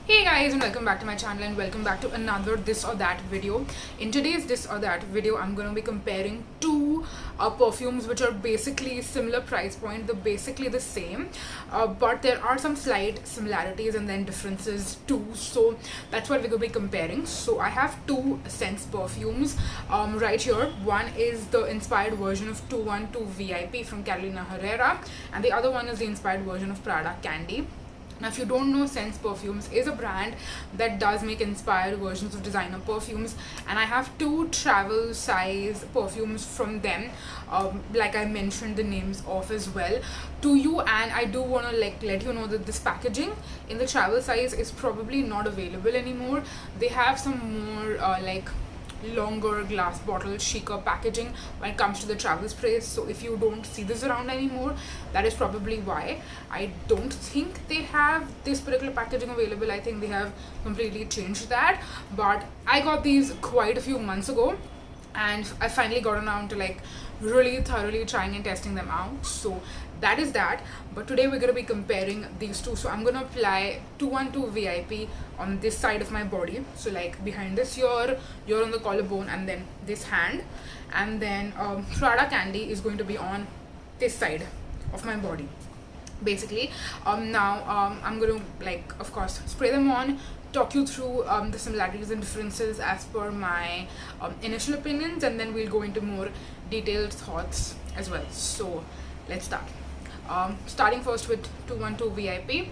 Hey guys, and welcome back to my channel and welcome back to another this or that video. In today's this or that video, I'm going to be comparing two perfumes which are basically similar price point. They're basically the same, but there are some slight similarities and then differences too. So that's what we're going to be comparing. So I have two Scentz perfumes right here. One is the inspired version of 212 VIP from Carolina Herrera, and the other one is the inspired version of Prada Candy. Now, if you don't know, Scentz Perfumes is a brand that does make inspired versions of designer perfumes, and I have two travel size perfumes from them, like I mentioned the names of as well to you. And I do want to let you know that this packaging in the travel size is probably not available anymore. They have some more longer glass bottle chicer packaging when it comes to the travel sprays. So if you don't see this around anymore, that is probably why. I don't think they have this particular packaging available. I think they have completely changed that, but I got these quite a few months ago and I finally got around to really thoroughly trying and testing them out. So that is that. But today we're going to be comparing these two. So I'm going to apply 212 VIP on this side of my body, so like behind this ear, you're on the collarbone, and then this hand, and then Prada Candy is going to be on this side of my body basically. Now I'm going to of course spray them on, talk you through the similarities and differences as per my initial opinions, and then we'll go into more detailed thoughts as well. So let's start. Starting first with 212 VIP.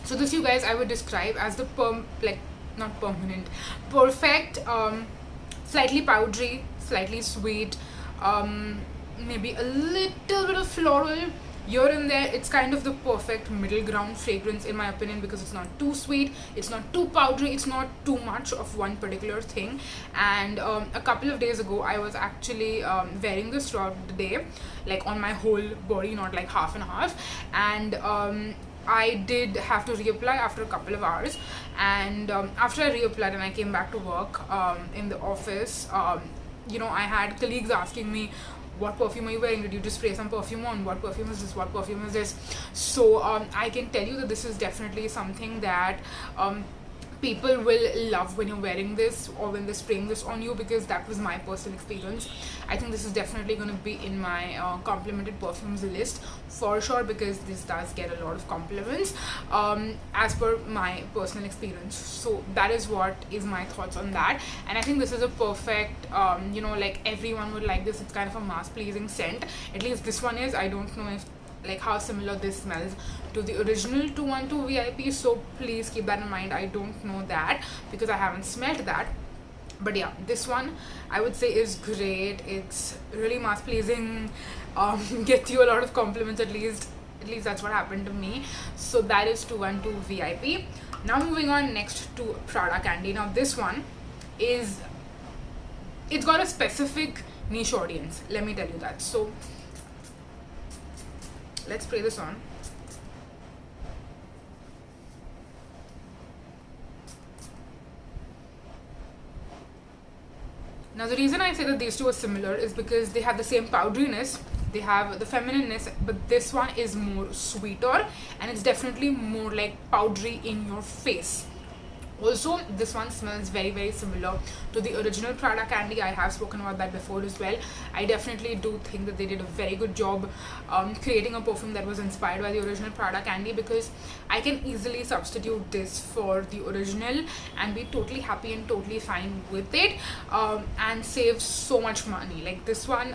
So this, you guys, I would describe as the not permanent, perfect, slightly powdery, slightly sweet, maybe a little bit of floral here and there. It's kind of the perfect middle ground fragrance in my opinion, because it's not too sweet, it's not too powdery, it's not too much of one particular thing. And a couple of days ago I was actually wearing this throughout the day, like on my whole body, not like half and half. And I did have to reapply after a couple of hours, and after I reapplied and I came back to work in the office, I had colleagues asking me, what perfume are you wearing? Did you just spray some perfume on? What perfume is this? What perfume is this? So I can tell you that this is definitely something that people will love when you're wearing this or when they're spraying this on you, because that was my personal experience. I think this is definitely going to be in my complimented perfumes list for sure, because this does get a lot of compliments as per my personal experience. So that is what is my thoughts on that. And I think this is a perfect everyone would like this. It's kind of a mass pleasing scent, at least this one is. I don't know if how similar this smells to the original 212 VIP, so please keep that in mind. I don't know that because I haven't smelled that, but yeah, this one I would say is great. It's really mass pleasing, get you a lot of compliments, at least that's what happened to me. So that is 212 VIP. Now moving on next to Prada Candy. Now this one it's got a specific niche audience, let me tell you that. So let's spray this on. Now the reason I say that these two are similar is because they have the same powderiness, they have the feminineness, but this one is more sweeter and it's definitely more like powdery in your face. Also, this one smells very, very similar to the original Prada Candy. I have spoken about that before as well. I definitely do think that they did a very good job creating a perfume that was inspired by the original Prada Candy, because I can easily substitute this for the original and be totally happy and totally fine with it, and save so much money. Like this one,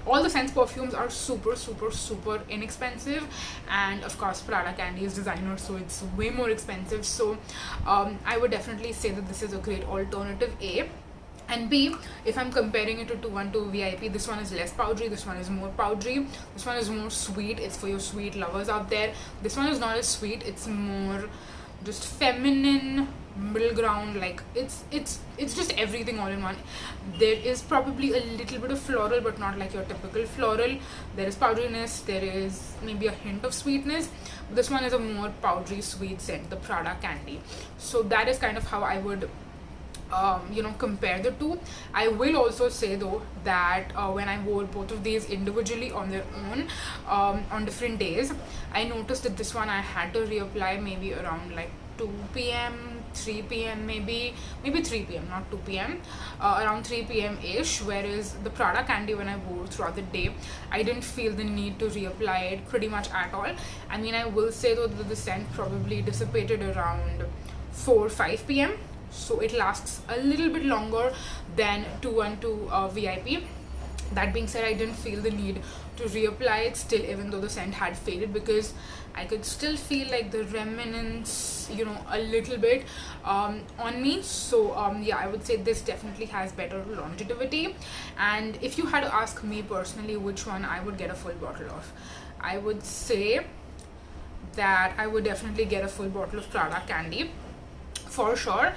all the Scentz perfumes are super, super, super inexpensive, and of course Prada Candy is designer, so it's way more expensive. So I would definitely say that this is a great alternative, A. And B, if I'm comparing it to 212 VIP, this one is less powdery, this one is more powdery, this one is more sweet. It's for your sweet lovers out there. This one is not as sweet, it's more just feminine, middle ground, it's just everything all in one. There is probably a little bit of floral, but not like your typical floral. There is powderiness, there is maybe a hint of sweetness. This one is a more powdery sweet scent, the Prada Candy. So that is kind of how I would compare the two. I will also say though that when I wore both of these individually on their own on different days, I noticed that this one I had to reapply maybe around like 2 p.m, 3 p.m, maybe 3 p.m, not 2 p.m, around 3 p.m ish, whereas the Prada Candy, when I wore throughout the day, I didn't feel the need to reapply it pretty much at all. I mean, I will say though that the scent probably dissipated around 4-5 p.m, so it lasts a little bit longer than 212 VIP. That being said, I didn't feel the need to reapply it still, even though the scent had faded, because I could still feel like the remnants, a little bit on me. So yeah, I would say this definitely has better longevity. And if you had to ask me personally which one I would get a full bottle of, I would say that I would definitely get a full bottle of Prada Candy for sure.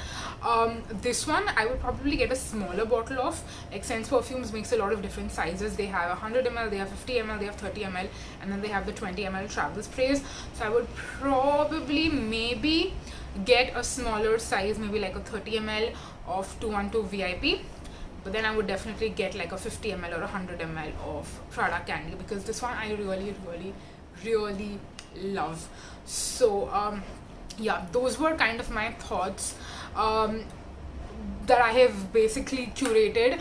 This one I would probably get a smaller bottle of. Like, Scentz Perfumes makes a lot of different sizes. They have 100 ml, they have 50 ml, they have 30 ml, and then they have the 20 ml travel sprays. So I would probably maybe get a smaller size, maybe like a 30 ml of 212 VIP. But then I would definitely get like a 50 ml or 100 ml of Prada Candy, because this one I really love. So yeah, those were kind of my thoughts that I have basically curated,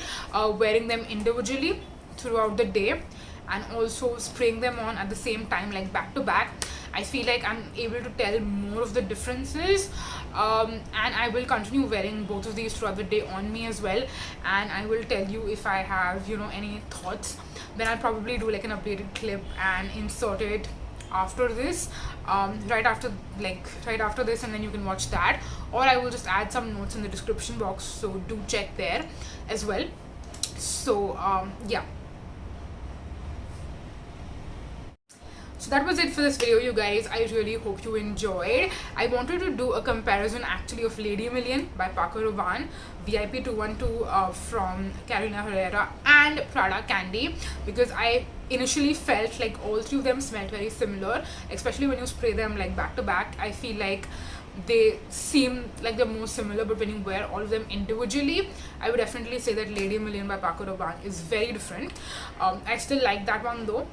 wearing them individually throughout the day and also spraying them on at the same time, like back to back. I feel like I'm able to tell more of the differences, and I will continue wearing both of these throughout the day on me as well. And I will tell you if I have any thoughts. Then I'll probably do like an updated clip and insert it after this, right after this, and then you can watch that, or I will just add some notes in the description box, so do check there as well. So yeah, so that was it for this video, you guys. I really hope you enjoyed. I wanted to do a comparison actually of Lady Million by Paco Rabanne, VIP 212 from Carolina Herrera, and Prada Candy, because I initially felt like all three of them smelled very similar, especially when you spray them like back to back. I feel like they seem like they're more similar, but when you wear all of them individually, I would definitely say that Lady Million by Paco Rabanne is very different. I still like that one though,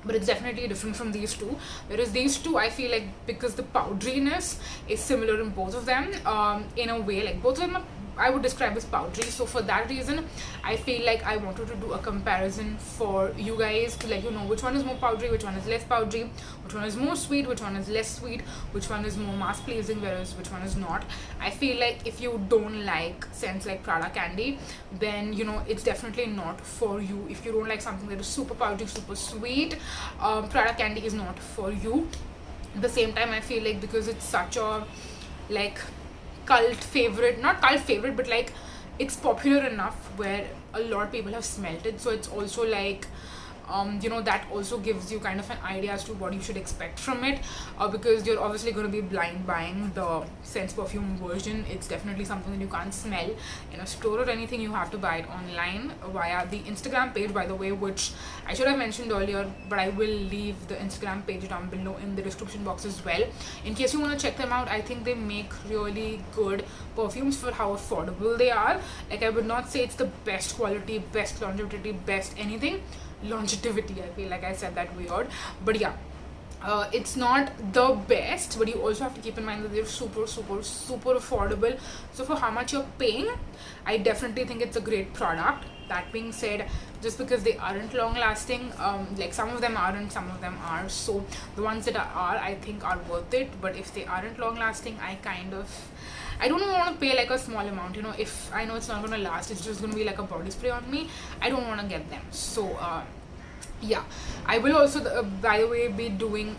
but it's definitely different from these two. Whereas these two, I feel like, because the powderiness is similar in both of them, in a way, like both of them are, I would describe as powdery. So for that reason, I feel like I wanted to do a comparison for you guys to let you know which one is more powdery, which one is less powdery, which one is more sweet, which one is less sweet, which one is more mass pleasing, whereas which one is not. I feel like if you don't like scents like Prada Candy, then it's definitely not for you. If you don't like something that is super powdery, super sweet, Prada Candy is not for you. At the same time, I feel like because it's such a like cult favorite, not cult favorite, but like it's popular enough where a lot of people have smelt it, so it's also like that also gives you kind of an idea as to what you should expect from it, because you're obviously going to be blind buying the Scentz perfume version. It's definitely something that you can't smell in a store or anything. You have to buy it online via the Instagram page, by the way, which I should have mentioned earlier, but I will leave the Instagram page down below in the description box as well, in case you want to check them out. I think they make really good perfumes for how affordable they are. Like, I would not say it's the best quality, best longevity, best anything. Longevity, I feel like I said that weird, but yeah, it's not the best, but you also have to keep in mind that they're super affordable. So for how much you're paying, I definitely think it's a great product. That being said, just because they aren't long lasting, like some of them are and some of them are, so the ones that are, I think, are worth it. But if they aren't long lasting, I don't want to pay like a small amount, if I know it's not going to last, it's just going to be like a body spray on me, I don't want to get them. So yeah, I will also by the way be doing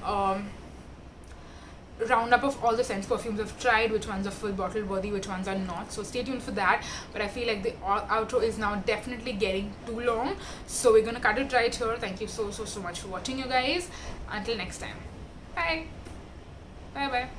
roundup of all the Scentz perfumes I've tried, which ones are full bottle worthy, which ones are not, so stay tuned for that. But I feel like the outro is now definitely getting too long, so we're gonna cut it right here. Thank you so much for watching, you guys. Until next time, bye bye.